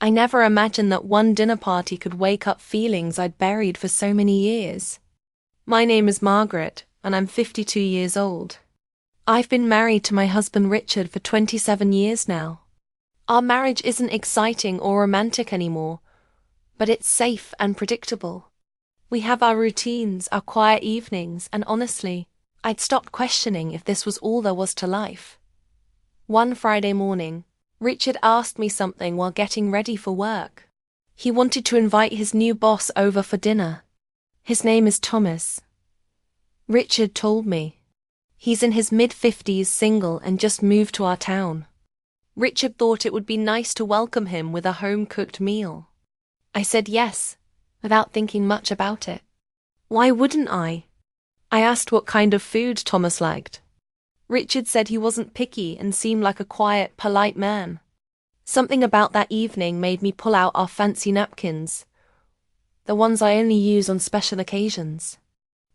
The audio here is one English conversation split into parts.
I never imagined that one dinner party could wake up feelings I'd buried for so many years. My name is Margaret, and I'm 52 years old. I've been married to my husband Richard for 27 years now. Our marriage isn't exciting or romantic anymore, but it's safe and predictable. We have our routines, our quiet evenings, and honestly, I'd stopped questioning if this was all there was to life. One Friday morning, Richard asked me something while getting ready for work. He wanted to invite his new boss over for dinner. His name is Thomas. Richard told me. He's in his mid-50s, single, and just moved to our town. Richard thought it would be nice to welcome him with a home-cooked meal. I said yes, without thinking much about it. Why wouldn't I? I asked what kind of food Thomas liked. Richard said he wasn't picky and seemed like a quiet, polite man. Something about that evening made me pull out our fancy napkins, the ones I only use on special occasions.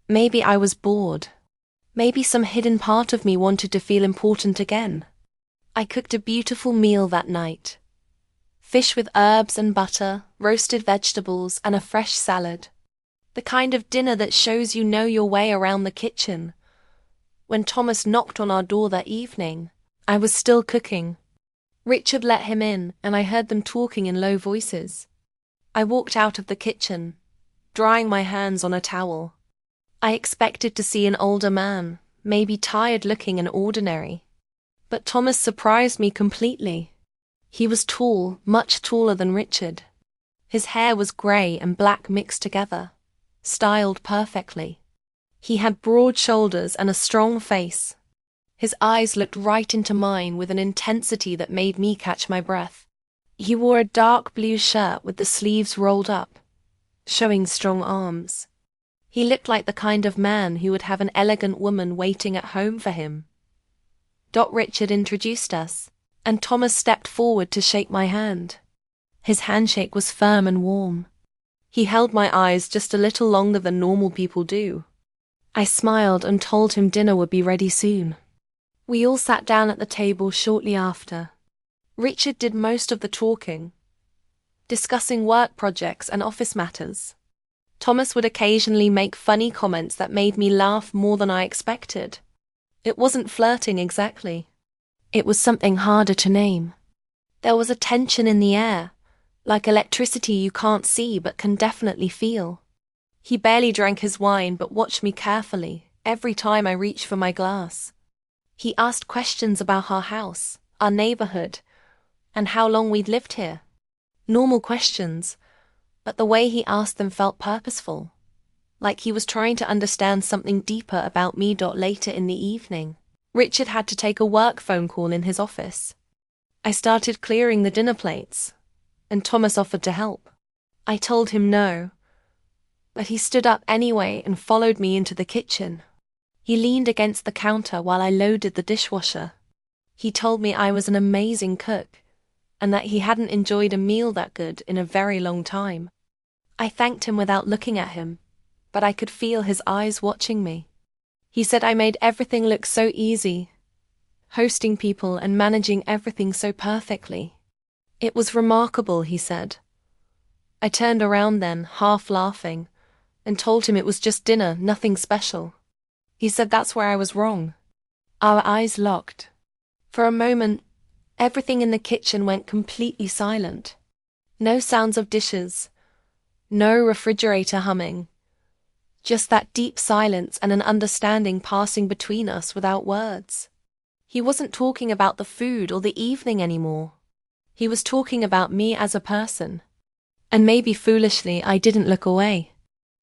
Maybe I was bored. Maybe some hidden part of me wanted to feel important again. I cooked a beautiful meal that night. Fish with herbs and butter, roasted vegetables, and a fresh salad. The kind of dinner that shows you know your way around the kitchen. When Thomas knocked on our door that evening, I was still cooking. Richard let him in, and I heard them talking in low voices. I walked out of the kitchen, drying my hands on a towel. I expected to see an older man, maybe tired-looking and ordinary. But Thomas surprised me completely. He was tall, much taller than Richard. His hair was grey and black mixed together, styled perfectly. He had broad shoulders and a strong face. His eyes looked right into mine with an intensity that made me catch my breath. He wore a dark blue shirt with the sleeves rolled up, showing strong arms. He looked like the kind of man who would have an elegant woman waiting at home for him. Richard introduced us, and Thomas stepped forward to shake my hand. His handshake was firm and warm. He held my eyes just a little longer than normal people do. I smiled and told him dinner would be ready soon. We all sat down at the table shortly after. Richard did most of the talking, discussing work projects and office matters. Thomas would occasionally make funny comments that made me laugh more than I expected. It wasn't flirting exactly. It was something harder to name. There was a tension in the air, like electricity you can't see but can definitely feel. He barely drank his wine but watched me carefully every time I reached for my glass. He asked questions about our house, our neighborhood, and how long we'd lived here. Normal questions, but the way he asked them felt purposeful, like he was trying to understand something deeper about me. Later in the evening, Richard had to take a work phone call in his office. I started clearing the dinner plates, and Thomas offered to help. I told him no, but he stood up anyway and followed me into the kitchen. He leaned against the counter while I loaded the dishwasher. He told me I was an amazing cook, and that he hadn't enjoyed a meal that good in a very long time. I thanked him without looking at him, but I could feel his eyes watching me. He said I made everything look so easy, hosting people and managing everything so perfectly. It was remarkable, he said. I turned around then, half laughing, and told him it was just dinner, nothing special. He said that's where I was wrong. Our eyes locked. For a moment, everything in the kitchen went completely silent. No sounds of dishes, no refrigerator humming. Just that deep silence and an understanding passing between us without words. He wasn't talking about the food or the evening anymore. He was talking about me as a person. And maybe foolishly, I didn't look away.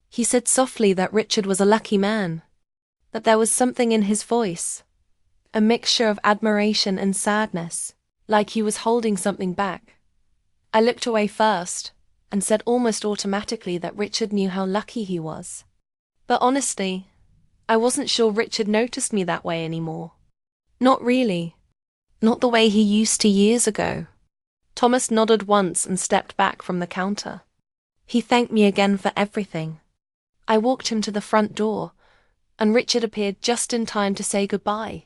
He said softly that Richard was a lucky man, that there was something in his voice, a mixture of admiration and sadness, like he was holding something back. I looked away first, and said almost automatically that Richard knew how lucky he was. But honestly, I wasn't sure Richard noticed me that way anymore. Not really. Not the way he used to years ago. Thomas nodded once and stepped back from the counter. He thanked me again for everything. I walked him to the front door, and Richard appeared just in time to say goodbye.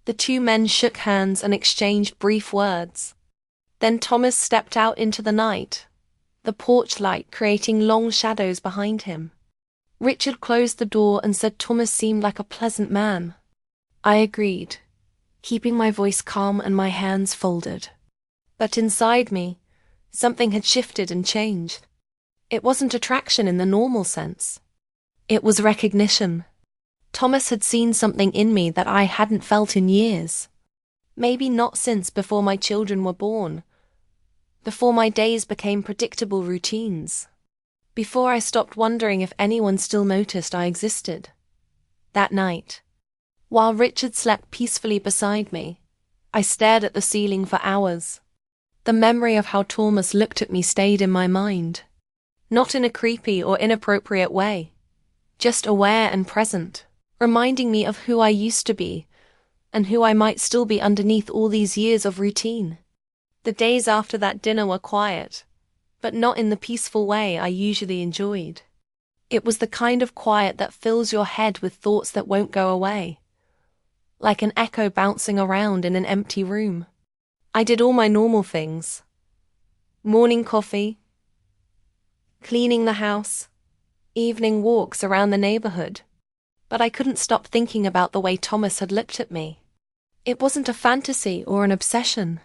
The two men shook hands and exchanged brief words. Then Thomas stepped out into the night, the porch light creating long shadows behind him. Richard closed the door and said Thomas seemed like a pleasant man. I agreed, keeping my voice calm and my hands folded. But inside me, something had shifted and changed. It wasn't attraction in the normal sense. It was recognition. Thomas had seen something in me that I hadn't felt in years. Maybe not since before my children were born, before my days became predictable routines, before I stopped wondering if anyone still noticed I existed. That night, while Richard slept peacefully beside me, I stared at the ceiling for hours. The memory of how Thomas looked at me stayed in my mind. Not in a creepy or inappropriate way, just aware and present, reminding me of who I used to be and who I might still be underneath all these years of routine. The days after that dinner were quiet, but not in the peaceful way I usually enjoyed. It was the kind of quiet that fills your head with thoughts that won't go away, like an echo bouncing around in an empty room. I did all my normal things. Morning coffee, cleaning the house, evening walks around the neighborhood. But I couldn't stop thinking about the way Thomas had looked at me. It wasn't a fantasy or an obsession.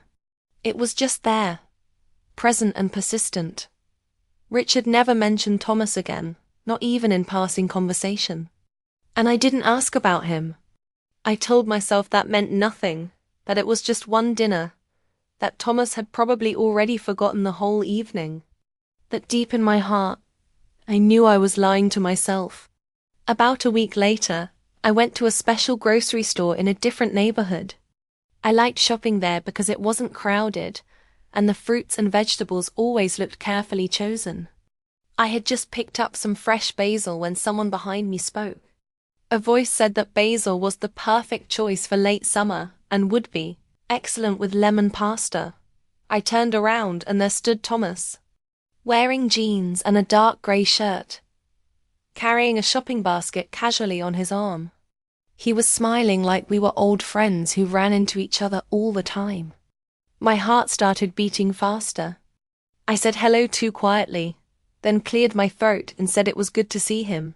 It was just there, present and persistent. Richard never mentioned Thomas again, not even in passing conversation. And I didn't ask about him. I told myself that meant nothing, that it was just one dinner, that Thomas had probably already forgotten the whole evening. That deep in my heart, I knew I was lying to myself. About a week later, I went to a special grocery store in a different neighborhood. I liked shopping there because it wasn't crowded, and the fruits and vegetables always looked carefully chosen. I had just picked up some fresh basil when someone behind me spoke. A voice said that basil was the perfect choice for late summer and would be excellent with lemon pasta. I turned around and there stood Thomas, wearing jeans and a dark grey shirt, carrying a shopping basket casually on his arm. He was smiling like we were old friends who ran into each other all the time. My heart started beating faster. I said hello too quietly, then cleared my throat and said it was good to see him.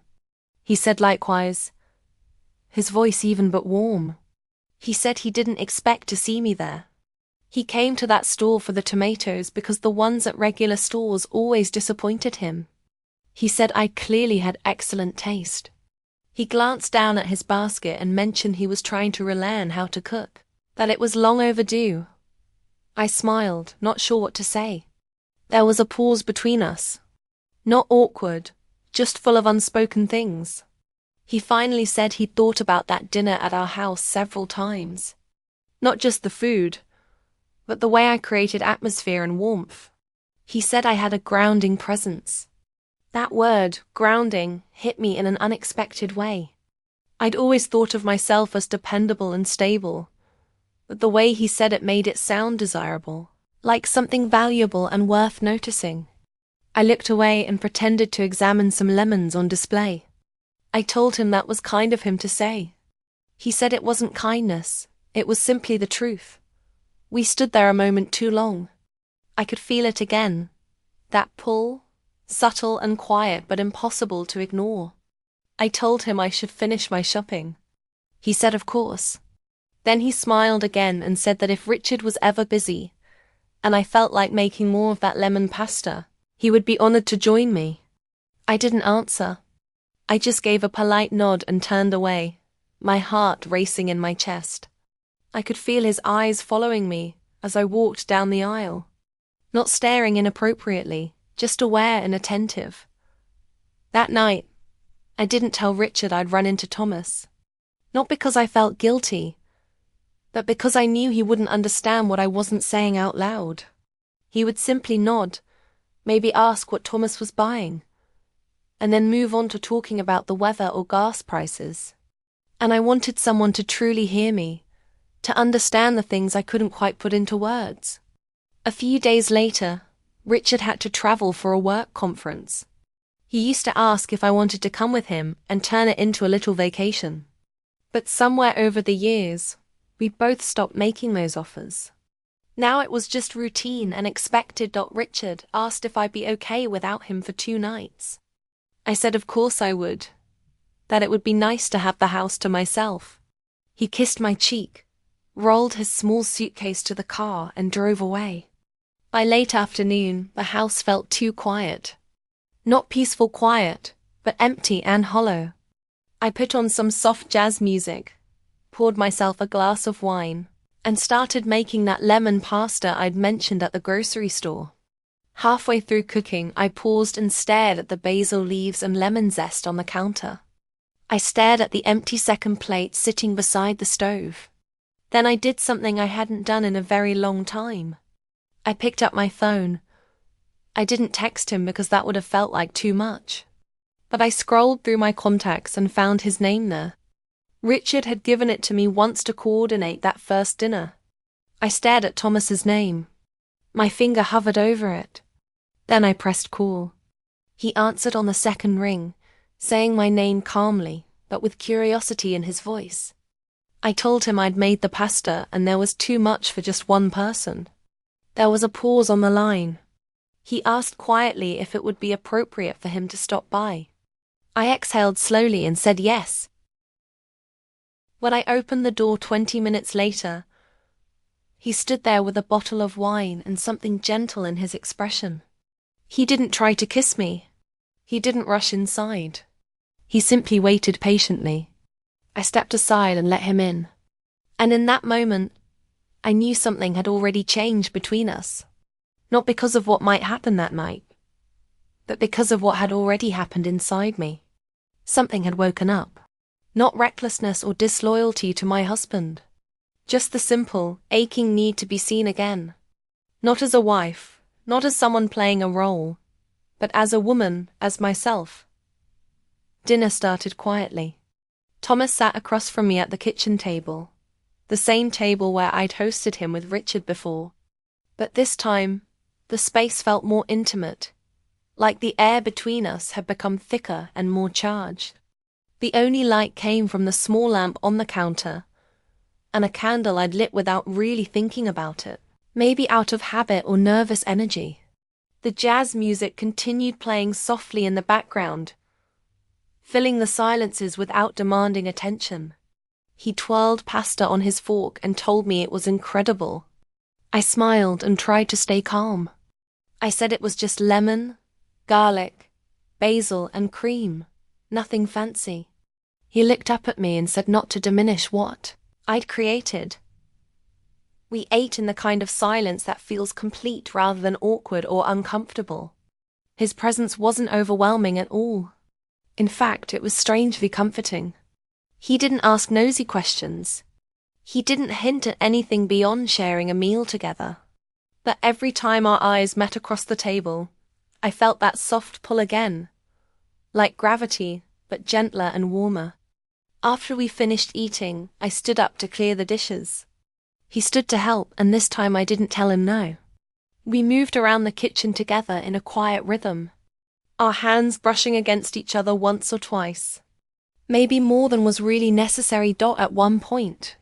He said likewise, his voice even but warm. He said he didn't expect to see me there. He came to that store for the tomatoes because the ones at regular stores always disappointed him. He said I clearly had excellent taste. He glanced down at his basket and mentioned he was trying to relearn how to cook, that it was long overdue. I smiled, not sure what to say. There was a pause between us. Not awkward, just full of unspoken things. He finally said he'd thought about that dinner at our house several times. Not just the food, but the way I created atmosphere and warmth. He said I had a grounding presence. That word, grounding, hit me in an unexpected way. I'd always thought of myself as dependable and stable, but the way he said it made it sound desirable, like something valuable and worth noticing. I looked away and pretended to examine some lemons on display. I told him that was kind of him to say. He said it wasn't kindness, it was simply the truth. We stood there a moment too long. I could feel it again, that pull, subtle and quiet but impossible to ignore. I told him I should finish my shopping. He said of course. Then he smiled again and said that if Richard was ever busy, and I felt like making more of that lemon pasta, he would be honored to join me. I didn't answer. I just gave a polite nod and turned away, my heart racing in my chest. I could feel his eyes following me as I walked down the aisle, not staring inappropriately, just aware and attentive. That night, I didn't tell Richard I'd run into Thomas. Not because I felt guilty, but because I knew he wouldn't understand what I wasn't saying out loud. He would simply nod, maybe ask what Thomas was buying, and then move on to talking about the weather or gas prices. And I wanted someone to truly hear me, to understand the things I couldn't quite put into words. A few days later, Richard had to travel for a work conference. He used to ask if I wanted to come with him and turn it into a little vacation. But somewhere over the years, we both stopped making those offers. Now it was just routine and expected. Richard asked if I'd be okay without him for 2 nights. I said of course I would, that it would be nice to have the house to myself. He kissed my cheek, rolled his small suitcase to the car and drove away. By late afternoon, the house felt too quiet. Not peaceful quiet, but empty and hollow. I put on some soft jazz music, poured myself a glass of wine, and started making that lemon pasta I'd mentioned at the grocery store. Halfway through cooking, I paused and stared at the basil leaves and lemon zest on the counter. I stared at the empty second plate sitting beside the stove. Then I did something I hadn't done in a very long time. I picked up my phone. I didn't text him because that would have felt like too much. But I scrolled through my contacts and found his name there. Richard had given it to me once to coordinate that first dinner. I stared at Thomas's name. My finger hovered over it. Then I pressed call. He answered on the second ring, saying my name calmly, but with curiosity in his voice. I told him I'd made the pasta and there was too much for just one person. There was a pause on the line. He asked quietly if it would be appropriate for him to stop by. I exhaled slowly and said yes. When I opened the door 20 minutes later, he stood there with a bottle of wine and something gentle in his expression. He didn't try to kiss me. He didn't rush inside. He simply waited patiently. I stepped aside and let him in. And in that moment, I knew something had already changed between us. Not because of what might happen that night, but because of what had already happened inside me. Something had woken up. Not recklessness or disloyalty to my husband. Just the simple, aching need to be seen again. Not as a wife, not as someone playing a role, but as a woman, as myself. Dinner started quietly. Thomas sat across from me at the kitchen table, the same table where I'd hosted him with Richard before. But this time, the space felt more intimate, like the air between us had become thicker and more charged. The only light came from the small lamp on the counter, and a candle I'd lit without really thinking about it, maybe out of habit or nervous energy. The jazz music continued playing softly in the background, filling the silences without demanding attention. He twirled pasta on his fork and told me it was incredible. I smiled and tried to stay calm. I said it was just lemon, garlic, basil, and cream, nothing fancy. He looked up at me and said not to diminish what I'd created. We ate in the kind of silence that feels complete rather than awkward or uncomfortable. His presence wasn't overwhelming at all. In fact, it was strangely comforting. He didn't ask nosy questions. He didn't hint at anything beyond sharing a meal together. But every time our eyes met across the table, I felt that soft pull again, like gravity, but gentler and warmer. After we finished eating, I stood up to clear the dishes. He stood to help, and this time I didn't tell him no. We moved around the kitchen together in a quiet rhythm, our hands brushing against each other once or twice. Maybe more than was really necessary. At one point,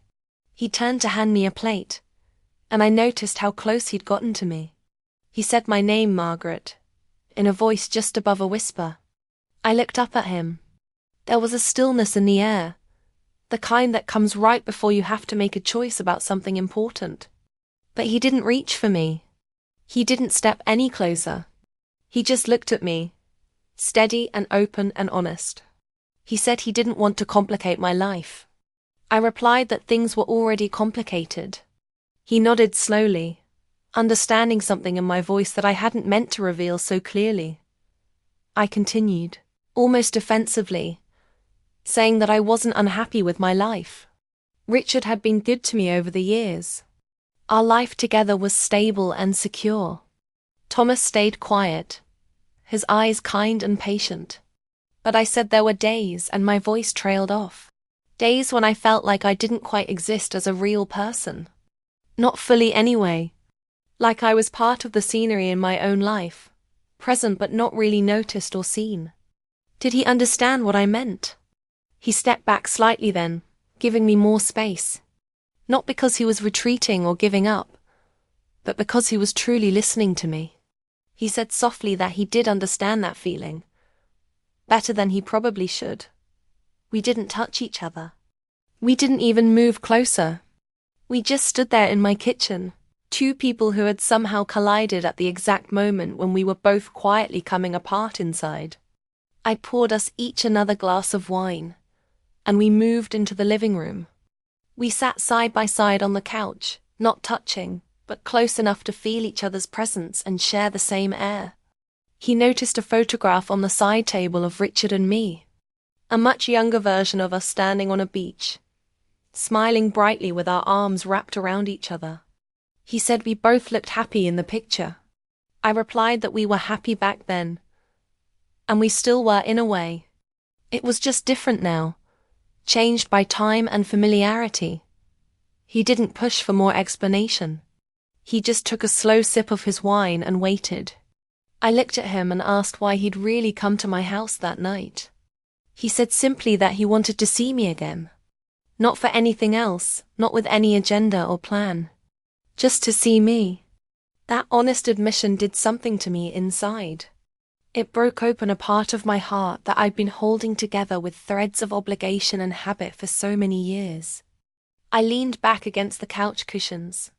he turned to hand me a plate, and I noticed how close he'd gotten to me. He said my name, Margaret, in a voice just above a whisper. I looked up at him. There was a stillness in the air, the kind that comes right before you have to make a choice about something important. But he didn't reach for me. He didn't step any closer. He just looked at me, steady and open and honest. He said he didn't want to complicate my life. I replied that things were already complicated. He nodded slowly, understanding something in my voice that I hadn't meant to reveal so clearly. I continued, almost defensively, saying that I wasn't unhappy with my life. Richard had been good to me over the years. Our life together was stable and secure. Thomas stayed quiet, his eyes kind and patient. But I said there were days, and my voice trailed off. Days when I felt like I didn't quite exist as a real person. Not fully anyway. Like I was part of the scenery in my own life, present but not really noticed or seen. Did he understand what I meant? He stepped back slightly then, giving me more space. Not because he was retreating or giving up, but because he was truly listening to me. He said softly that he did understand that feeling, better than he probably should. We didn't touch each other. We didn't even move closer. We just stood there in my kitchen, two people who had somehow collided at the exact moment when we were both quietly coming apart inside. I poured us each another glass of wine, and we moved into the living room. We sat side by side on the couch, not touching, but close enough to feel each other's presence and share the same air. He noticed a photograph on the side table of Richard and me, a much younger version of us standing on a beach, smiling brightly with our arms wrapped around each other. He said we both looked happy in the picture. I replied that we were happy back then, and we still were in a way. It was just different now, changed by time and familiarity. He didn't push for more explanation. He just took a slow sip of his wine and waited. I looked at him and asked why he'd really come to my house that night. He said simply that he wanted to see me again. Not for anything else, not with any agenda or plan. Just to see me. That honest admission did something to me inside. It broke open a part of my heart that I'd been holding together with threads of obligation and habit for so many years. I leaned back against the couch cushions,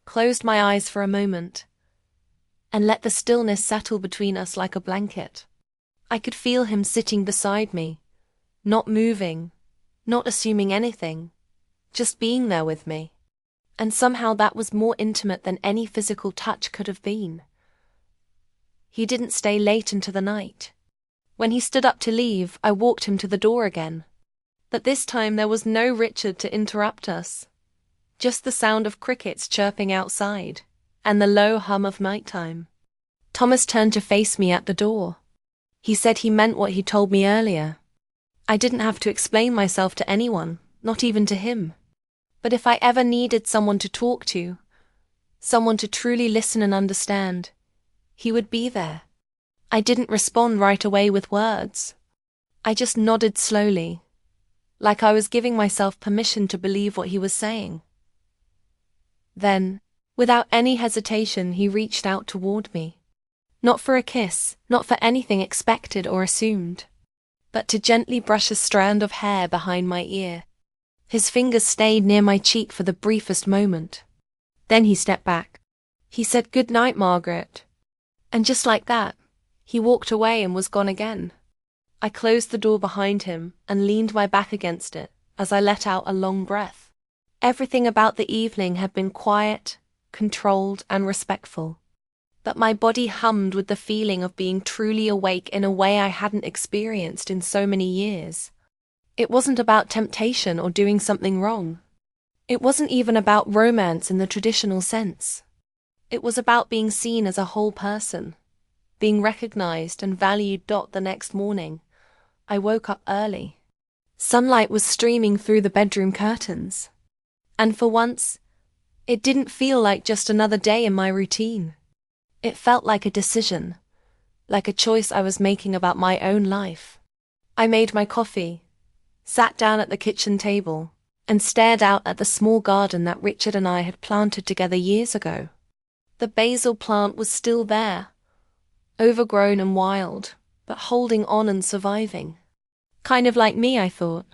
closed my eyes for a moment, and let the stillness settle between us like a blanket. I could feel him sitting beside me, not moving, not assuming anything, just being there with me. And somehow that was more intimate than any physical touch could have been. He didn't stay late into the night. When he stood up to leave, I walked him to the door again. But this time there was no Richard to interrupt us. Just the sound of crickets chirping outside, and the low hum of nighttime. Thomas turned to face me at the door. He said he meant what he told me earlier. I didn't have to explain myself to anyone, not even to him. But if I ever needed someone to talk to, someone to truly listen and understand, he would be there. I didn't respond right away with words. I just nodded slowly, like I was giving myself permission to believe what he was saying. Then, without any hesitation, he reached out toward me. Not for a kiss, not for anything expected or assumed, but to gently brush a strand of hair behind my ear. His fingers stayed near my cheek for the briefest moment. Then he stepped back. He said, "Good night, Margaret." And just like that, he walked away and was gone again. I closed the door behind him and leaned my back against it as I let out a long breath. Everything about the evening had been quiet, controlled, and respectful. But my body hummed with the feeling of being truly awake in a way I hadn't experienced in so many years. It wasn't about temptation or doing something wrong. It wasn't even about romance in the traditional sense. It was about being seen as a whole person, being recognized and valued. The next morning, I woke up early. Sunlight was streaming through the bedroom curtains. And for once, it didn't feel like just another day in my routine. It felt like a decision, like a choice I was making about my own life. I made my coffee, sat down at the kitchen table, and stared out at the small garden that Richard and I had planted together years ago. The basil plant was still there, overgrown and wild, but holding on and surviving. Kind of like me, I thought.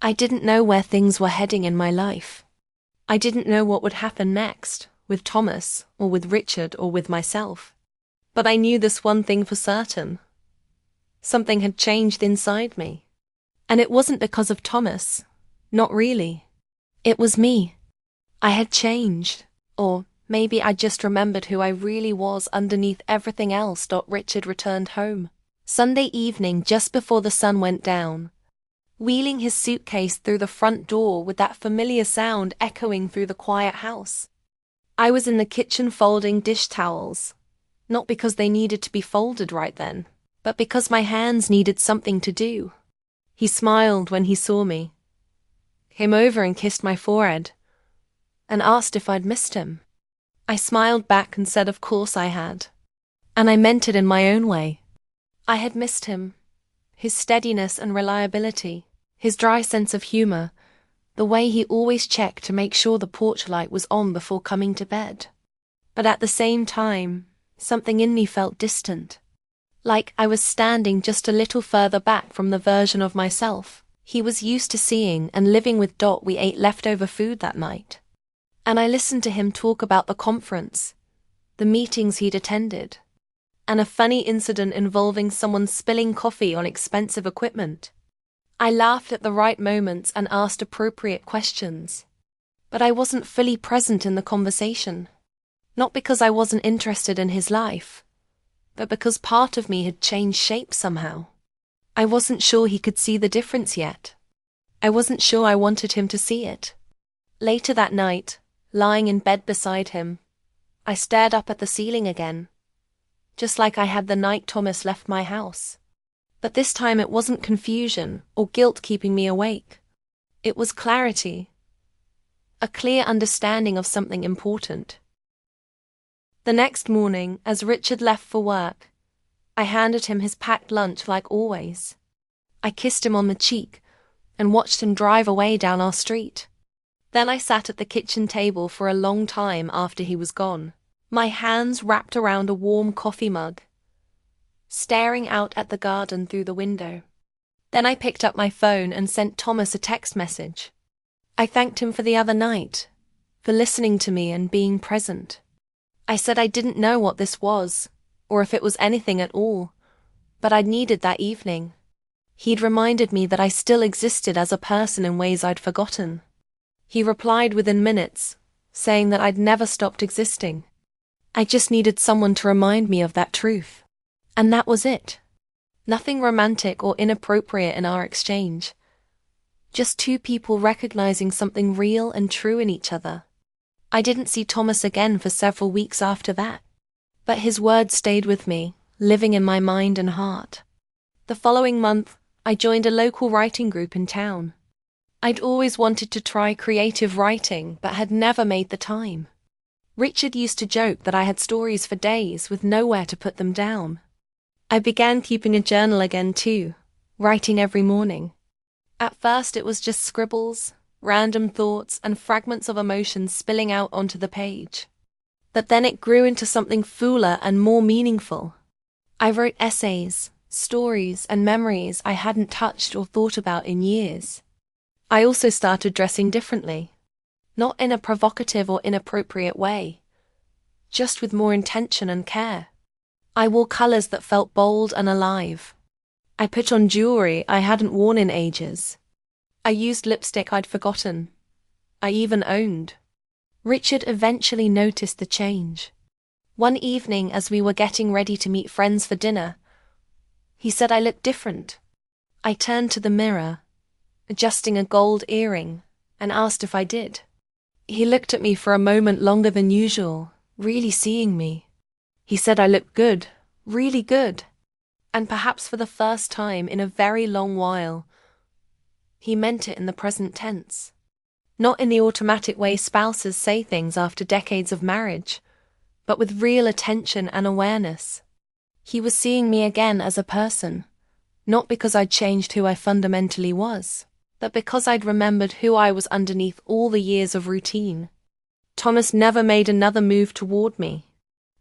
I didn't know where things were heading in my life. I didn't know what would happen next, with Thomas, or with Richard, or with myself. But I knew this one thing for certain. Something had changed inside me. And it wasn't because of Thomas. Not really. It was me. I had changed. Or maybe I just remembered who I really was underneath everything else. Richard returned home Sunday evening just before the sun went down, wheeling his suitcase through the front door with that familiar sound echoing through the quiet house. I was in the kitchen folding dish towels, not because they needed to be folded right then, but because my hands needed something to do. He smiled when he saw me, came over and kissed my forehead, and asked if I'd missed him. I smiled back and said of course I had, and I meant it in my own way. I had missed him, his steadiness and reliability, his dry sense of humor, The way he always checked to make sure the porch light was on before coming to bed. But at the same time, something in me felt distant. Like I was standing just a little further back from the version of myself he was used to seeing and living with. We ate leftover food that night. And I listened to him talk about the conference, the meetings he'd attended, and a funny incident involving someone spilling coffee on expensive equipment. I laughed at the right moments and asked appropriate questions. But I wasn't fully present in the conversation. Not because I wasn't interested in his life, but because part of me had changed shape somehow. I wasn't sure he could see the difference yet. I wasn't sure I wanted him to see it. Later that night, lying in bed beside him, I stared up at the ceiling again, just like I had the night Thomas left my house. But this time it wasn't confusion or guilt keeping me awake. It was clarity, a clear understanding of something important. The next morning, as Richard left for work, I handed him his packed lunch like always. I kissed him on the cheek and watched him drive away down our street. Then I sat at the kitchen table for a long time after he was gone, my hands wrapped around a warm coffee mug, staring out at the garden through the window. Then I picked up my phone and sent Thomas a text message. I thanked him for the other night, for listening to me and being present. I said I didn't know what this was, or if it was anything at all, but I'd needed that evening. He'd reminded me that I still existed as a person in ways I'd forgotten. He replied within minutes, saying that I'd never stopped existing. I just needed someone to remind me of that truth. And that was it. Nothing romantic or inappropriate in our exchange. Just two people recognizing something real and true in each other. I didn't see Thomas again for several weeks after that. But his words stayed with me, living in my mind and heart. The following month, I joined a local writing group in town. I'd always wanted to try creative writing, but had never made the time. Richard used to joke that I had stories for days with nowhere to put them down. I began keeping a journal again too, writing every morning. At first it was just scribbles, random thoughts, and fragments of emotions spilling out onto the page. But then it grew into something fuller and more meaningful. I wrote essays, stories, and memories I hadn't touched or thought about in years. I also started dressing differently. Not in a provocative or inappropriate way, just with more intention and care. I wore colors that felt bold and alive. I put on jewelry I hadn't worn in ages. I used lipstick I'd forgotten. I even owned. Richard eventually noticed the change. One evening as we were getting ready to meet friends for dinner, he said I looked different. I turned to the mirror, adjusting a gold earring, and asked if I did. He looked at me for a moment longer than usual, really seeing me. He said I looked good, really good, and perhaps for the first time in a very long while, he meant it in the present tense. Not in the automatic way spouses say things after decades of marriage, but with real attention and awareness. He was seeing me again as a person, not because I'd changed who I fundamentally was, but because I'd remembered who I was underneath all the years of routine. Thomas never made another move toward me.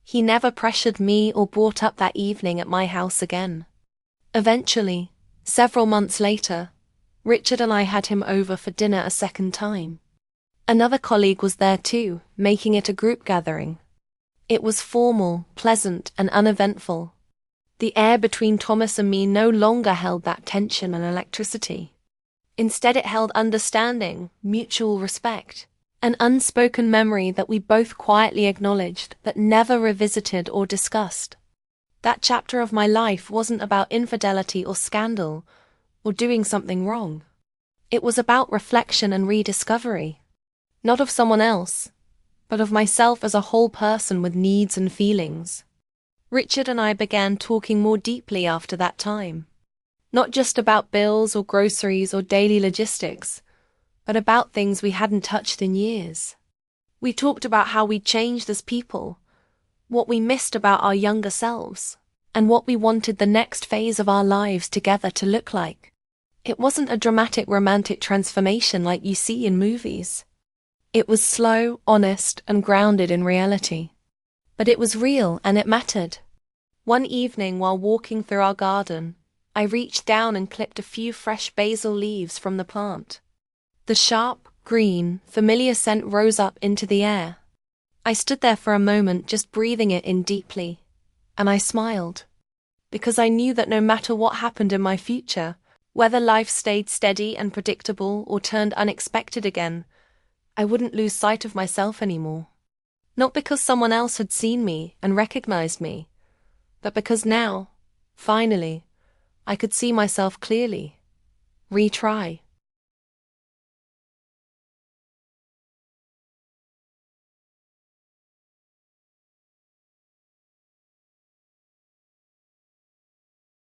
He never pressured me or brought up that evening at my house again. Eventually, several months later, Richard and I had him over for dinner a second time. Another colleague was there too, making it a group gathering. It was formal, pleasant, and uneventful. The air between Thomas and me no longer held that tension and electricity. Instead it held understanding, mutual respect, an unspoken memory that we both quietly acknowledged but never revisited or discussed. That chapter of my life wasn't about infidelity or scandal, or doing something wrong. It was about reflection and rediscovery. Not of someone else, but of myself as a whole person with needs and feelings. Richard and I began talking more deeply after that time. Not just about bills or groceries or daily logistics, but about things we hadn't touched in years. We talked about how we'd changed as people, what we missed about our younger selves, and what we wanted the next phase of our lives together to look like. It wasn't a dramatic romantic transformation like you see in movies. It was slow, honest, and grounded in reality. But it was real and it mattered. One evening while walking through our garden, I reached down and clipped a few fresh basil leaves from the plant. The sharp, green, familiar scent rose up into the air. I stood there for a moment just breathing it in deeply, and I smiled. Because I knew that no matter what happened in my future, whether life stayed steady and predictable or turned unexpected again, I wouldn't lose sight of myself anymore. Not because someone else had seen me and recognized me, but because now, finally, I could see myself clearly. Retry.